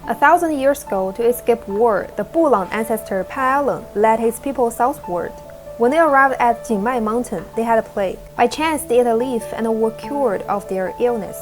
1,000 years ago, to escape war, the Bulang ancestor Pailang led his people southward. When they arrived at Jingmai Mountain, they had a plague. By chance, they ate a leaf and were cured of their illness.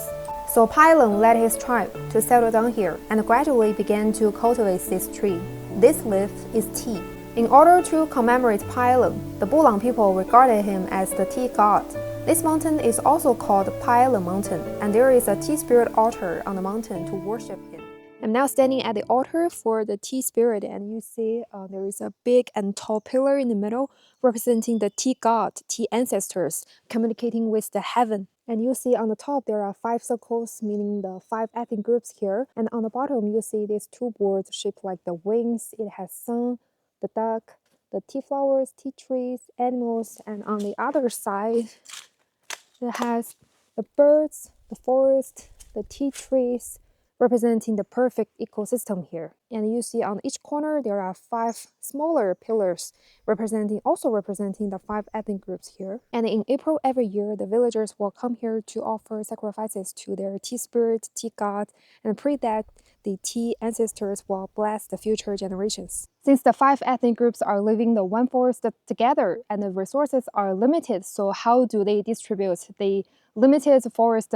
So Pailang led his tribe to settle down here and gradually began to cultivate this tree. This leaf is tea. In order to commemorate Pailang, the Bulang people regarded him as the tea god. This mountain is also called Bulang Mountain, and there is a tea spirit altar on the mountain to worship him. I'm now standing at the altar for the tea spirit, and you see there is a big and tall pillar in the middle representing the tea god, tea ancestors, communicating with the heaven. And you see on the top there are 5 circles, meaning the 5 ethnic groups here. And on the bottom you see these 2 boards shaped like the wings. It has sun, the duck, the tea flowers, tea trees, animals, and on the other side it has the birds, the forest, the tea trees, representing the perfect ecosystem here. And you see on each corner there are 5 smaller pillars also representing the 5 ethnic groups here. And in April every year, the villagers will come here to offer sacrifices to their tea spirit, tea god, and pray that the tea ancestors will bless the future generations. Since the 5 ethnic groups are living the one forest together and the resources are limited, so how do they distribute the limited forest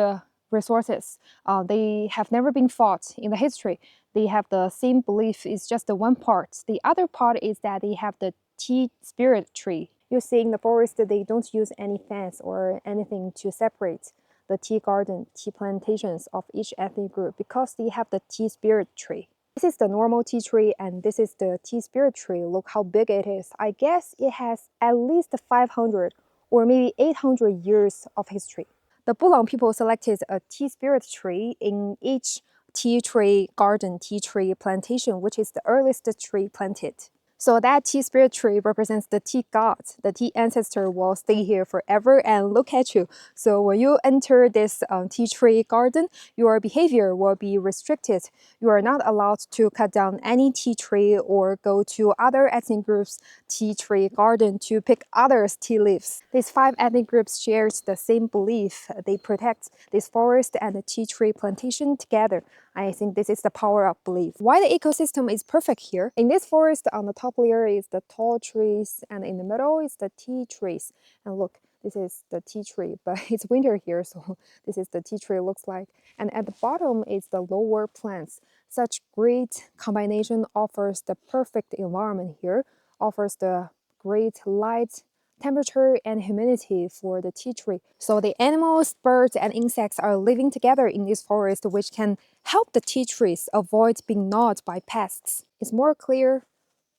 resources? They have never been fought in the history. They have the same belief. It's just the one part. The other part is that they have the tea spirit tree. You see in the forest, they don't use any fence or anything to separate the tea garden, tea plantations of each ethnic group because they have the tea spirit tree. This is the normal tea tree and this is the tea spirit tree. Look how big it is. I guess it has at least 500 or maybe 800 years of history. The Bulang people selected a tea spirit tree in each tea tree garden, tea tree plantation, which is the earliest tree planted. So that tea spirit tree represents the tea god. The tea ancestor will stay here forever and look at you. So when you enter this tea tree garden, your behavior will be restricted. You are not allowed to cut down any tea tree or go to other ethnic groups' tea tree garden to pick others' tea leaves. These 5 ethnic groups share the same belief. They protect this forest and the tea tree plantation together. I think this is the power of belief. Why the ecosystem is perfect here? In this forest, on the top layer is the tall trees, and in the middle is the tea trees. And look, this is the tea tree, but it's winter here, so this is the tea tree looks like. And at the bottom is the lower plants. Such great combination offers the perfect environment here, offers the great light, temperature and humidity for the tea tree. So the animals, birds and insects are living together in this forest, which can help the tea trees avoid being gnawed by pests. It's more clear,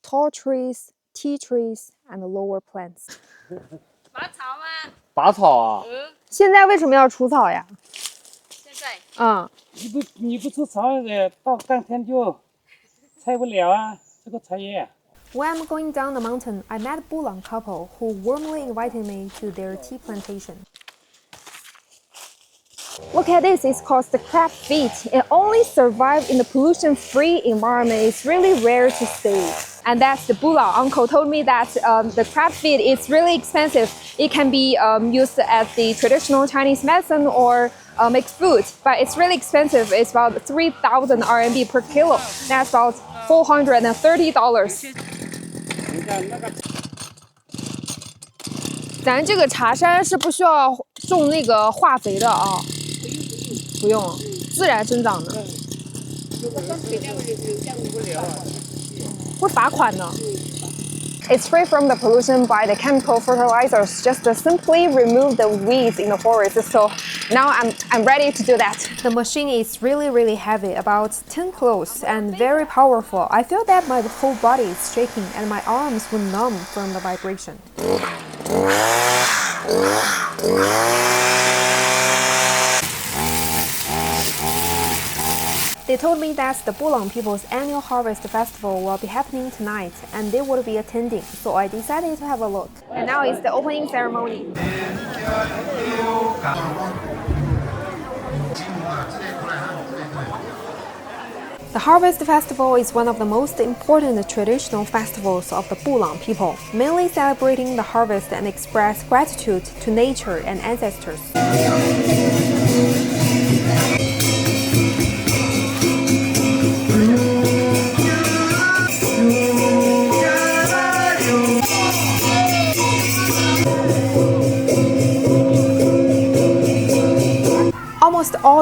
tall trees, tea trees and the lower plants. 拔草吗？拔草啊？现在为什么要除草呀？现在？你不除草到当天就采不了啊，这个菜叶。 When I'm going down the mountain, I met a Bulang couple who warmly invited me to their tea plantation. Look at this, it's called the crab feet. It only survives in the pollution-free environment. It's really rare to see. And that's the Bulang. Uncle told me that the crab feet is really expensive. It can be used as the traditional Chinese medicine or make food, but it's really expensive. It's about 3,000 RMB per kilo. That's about $430. 咱这个茶山是不需要种那个化肥的啊，不用，自然生长的。会罚款的。It's free from the pollution by the chemical fertilizers. Just simply remove the weeds in the forest. So now I'm ready to do that. The machine is really heavy, about 10 kilos, and very powerful. I feel that my whole body is shaking and my arms were numb from the vibration. They told me that the Bulang people's annual harvest festival will be happening tonight and they would be attending, so I decided to have a look. And now it's the opening ceremony. The Harvest Festival is one of the most important traditional festivals of the Bulang people, mainly celebrating the harvest and express gratitude to nature and ancestors.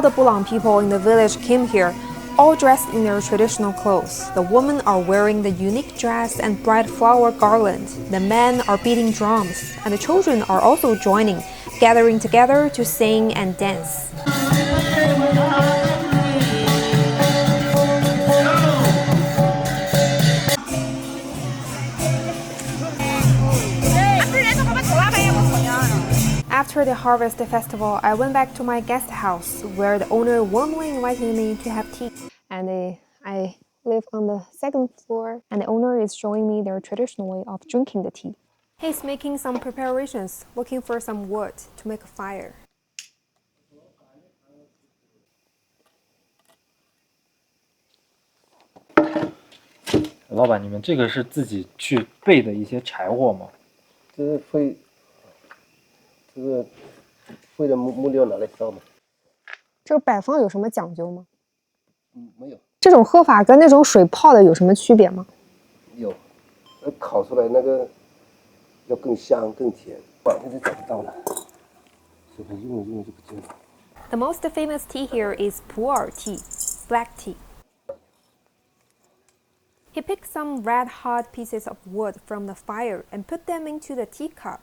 All the Bulang people in the village came here, all dressed in their traditional clothes. The women are wearing the unique dress and bright flower garland. The men are beating drums, and the children are also joining, gathering together to sing and dance. After the harvest festival, I went back to my guest house, where the owner warmly invited me to have tea. And I live on the second floor, and the owner is showing me their traditional way of drinking the tea. He's making some preparations, looking for some wood to make a fire. 老板，你们这个是自己去备的一些柴火吗？这是废的木料拿来烧的。这个摆放有什么讲究吗？没有。这种喝法跟那种水泡的有什么区别吗？有，烤出来那个要更香更甜，现在找不到了，所以用就不见了。The most famous tea here is pu'er tea, black tea. He picked some red-hot pieces of wood from the fire and put them into the teacup.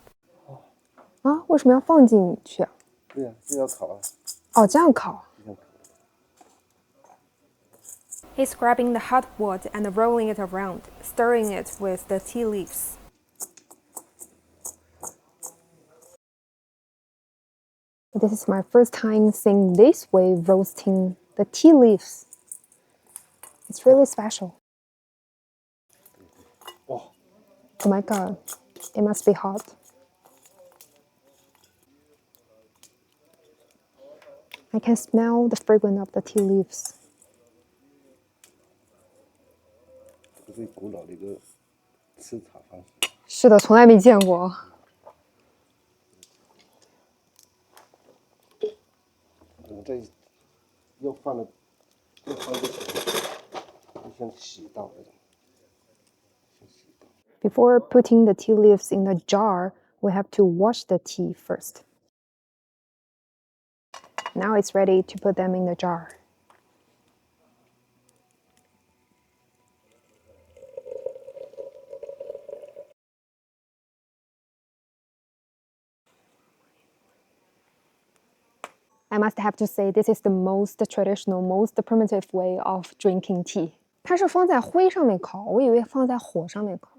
啊，为什么要放进去啊？对呀，这要烤啊。哦，这样烤。这样烤。He's grabbing the hot wood and rolling it around, stirring it with the tea leaves. This is my first time seeing this way roasting the tea leaves. It's really special. Oh my god, it must be hot. I can smell the fragrance of the tea leaves. 这是古老的一个吃茶方式。是的，从来没见过。这要放一个就像洗稻那种。Before putting the tea leaves in the jar, we have to wash the tea first. Now it's ready to put them in the jar. I must have to say this is the most traditional, most primitive way of drinking tea. 它是放在灰上面烤，我以为放在火上面烤。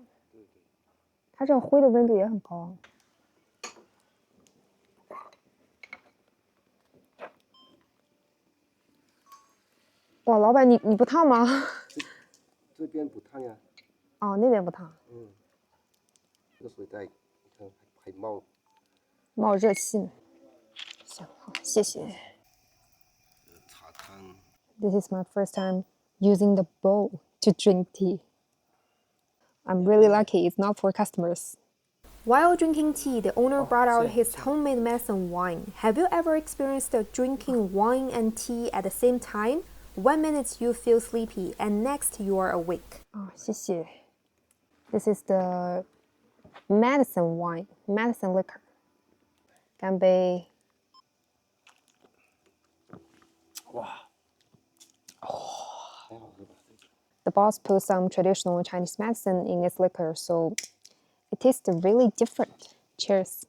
它这个灰的温度也很高。哇，老板，你不烫吗？这边不烫呀。哦，那边不烫。嗯。这个水在，你看还冒热气呢。行，好，谢谢。茶汤。This is my first time using the bowl to drink tea. I'm really lucky it's not for customers. While drinking tea, the owner brought out his homemade medicine wine. Have you ever experienced drinking wine and tea at the same time? 1 minute you feel sleepy, and next you are awake. 啊，谢谢。This is the medicine wine, medicine liquor. 干杯。哇。The boss put some traditional Chinese medicine in its liquor, so it tastes really different. Cheers.